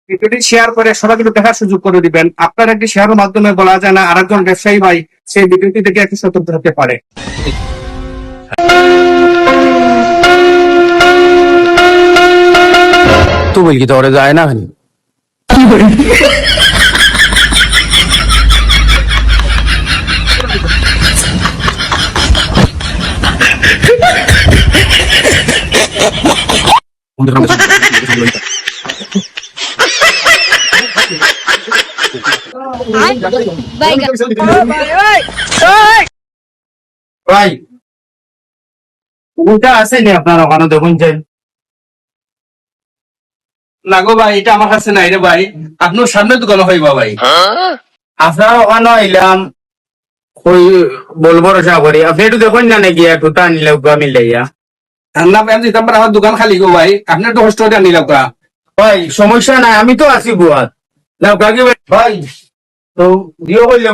ভিডিওটি শেয়ার করে সবাইকে একটু দেখার সুযোগ করে দিবেন। আপনার একটি শেয়ারের মাধ্যমে বলা যায় না আরেকজন ব্যবসায়ী ভাই সেই ভিডিওটি দেখে একটু সতর্ক হতে পারে। तू बोल की तो और जाए ना ভাই ওটা আছে নি আপনার ওখানে দেখুন যে না গো ভাই, এটা আমার কাছে নাই রে ভাই, আপনার সামনে দোকানে হইবা ভাই। আপনার ওখানে এলাম ওই বলবো রসা করি আপনি একটু দেখুন না নাকি একটু তা নিলে মিলাইয়া না ভাই, আমি দিতাম পারি, আমার দোকান খালি গো ভাই, আপনার তো কষ্ট আনি লাগা। ভাই সমস্যা নাই আমি তো আছি বুয়াত কি ভাই তো দিও করলে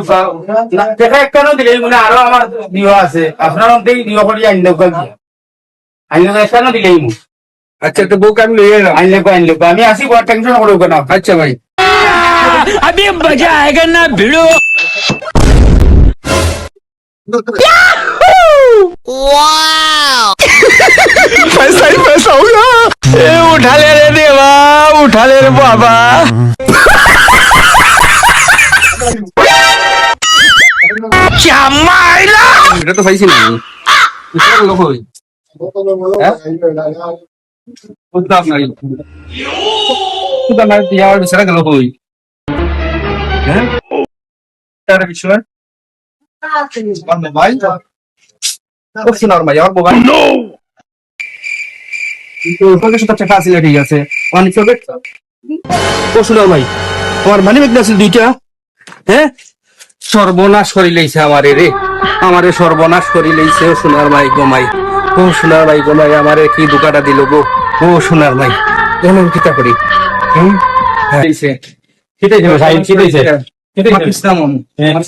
দেখা একখানো দিলে মানে আরো আমার দিও আছে আপনার অন্তেই দিও করি আইন আইন একখানো দিলেই মু আচ্ছা, তো বউকে আমি লইয়ে এলাম। আইন লোক আমি আসি বড় টেনশন করবো কেন আচ্ছা ভাই। अभी मजा आएगा ना भिड़ो। पैसा ही पैसा होगा। उठा ले रे देवा, उठा ले रे बाबा। क्या मायला? এটা তো পাইছি না আমি। এটা লোক হই বুঝলাম না, বুঝলাম না, দিয়া আর বিছানা গেল হই। হ্যাঁ তার বিষয় আমার মোবাইল ও শোনার ভাই, আমার মোবাইল কিন্তু ওকে সাথে টাকা আছে, ঠিক আছে অনেক চলবে। ও শোনার ভাই, আমার মানি ব্যাগ আছে দুইটা। হ্যাঁ সর্বনাশ করি লইছে আমারে রে, আমারে সর্বনাশ করি লইছে। ও সোনার ভাই গোমাই, ও সোনার ভাই গোমাই আমারে কি দুকাটা দিল গো। ও সোনার ভাই এমন কিতা করি। হ্যাঁ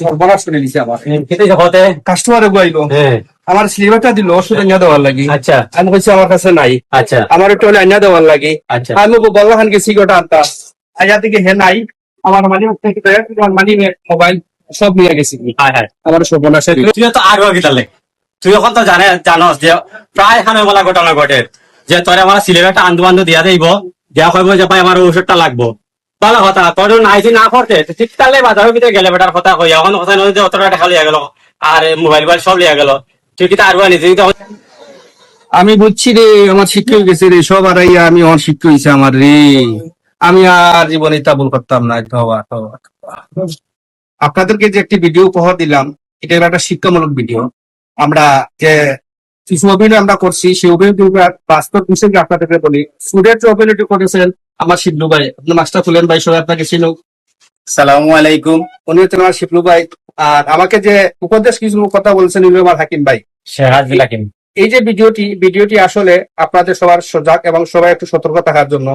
সর্বনাশ করে দিছে আমার কাস্টমারে গাইলো, আমার স্লিভারটা দিল ওষুধ আনিয়া দেওয়ার লাগি। আচ্ছা আমি কইছি আমার কাছে নাই। আচ্ছা আমার একটু হলে আনিয়া দেওয়ার লাগি। আচ্ছা আমি বললাম খানকে সিগারেট আনতা আইয়া থেকে হে নাই, আমার মানি মানি মোবাইল সব নিয়ে গেছি। আমার সর্বনাশ। তুই তো আরো গিতালে তুই এখন তো জানস যে প্রায় খানে বলা ঘটনা ঘটে যে তোর আমার সিলেবাসটা আন্দু বান্ধব দিয়া দেব, দেওয়া কইব যে ভাই আমার ওষুধটা লাগবো। ভালো কথা, তোর নাইছি না করতে ঠিক তাহলে বাজারের ভিতরে গেলে বেটার কথা কই এখন কথা নয় যে অতটা টাকা লিয়া গেল আর মোবাইল সব লিয়া গেল। তুই কি আরো আনিস? আমি বুঝছি রে, আমার শিক্ষা হয়ে গেছে রে, সব আর আমি আমার শিক্ষা হয়েছে আমার রে। আমি আর জীবনে তা ভুল করতাম না। আপনাদেরকে যে একটি ভিডিও উপহার দিলাম, এটা একটা শিক্ষামূলক ভিডিও। আমরা যে কিছু অভিনয় আমরা করছি সেই অভিনয় বাস্তব বিষয়ে আপনাদেরকে বলি। স্টুডেন্ট যে অভিনয়টি করেছেন আমার শিবলু ভাই, আপনি মাস্টার তুলেন ভাই, সবাই আপনাকে চিনুক। সালামু আলাইকুম। উনি হচ্ছেন আমার শিবলু ভাই। আর আমাকে যে উপদেশ কিছু কথা বলছেন উনি আমার হাকিম ভাই। এই যে ভিডিওটি আসলে আপনাদের সবার সজাগ এবং সবাই একটু সতর্ক থাকার জন্য।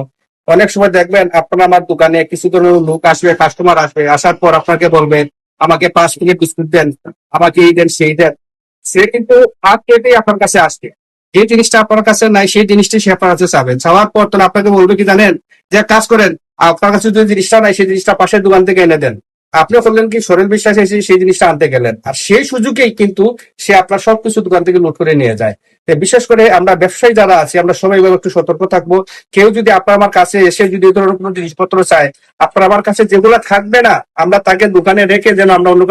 অনেক সময় দেখবেন আপনারা আমার দোকানে কিছু ধরনের লোক আসবে, কাস্টমার আসবে, আসার পর আপনাকে বলবেন আমাকে 5 প্লেট বিস্কুট দেন, আমাকে এই দেন সেই দেন। সে কিন্তু হাত কেটেই আপনার কাছে আসবে, যে জিনিসটা আপনার কাছে নাই সেই জিনিসটি সে আপনার কাছে চাবেন। চাওয়ার পর তখন আপনাকে বলবে কি জানেন, যে কাজ করেন আপনার কাছে যে জিনিসটা নাই সেই জিনিসটা পাশের দোকান থেকে এনে দেন। আপনি বললেন কি সরেল বিশ্বাস এসে সেই জিনিসটা আনতে গেলেন, আর সেই সুযোগেই কিন্তু সে আপনার সবকিছু দোকান থেকে লুট করে নিয়ে যায়। বিশেষ করে আমরা ব্যবসায়ী যারা আছি আমরা সবাই একটু সতর্ক থাকবো। কেউ যদি আপনার আমার কাছে এসে যদি এই ধরনের কোনো জিনিসপত্র চায়, আপনার আমার কাছে যেগুলো থাকবে না আমরা তাকে দোকানে রেখে যেন আমরা অন্য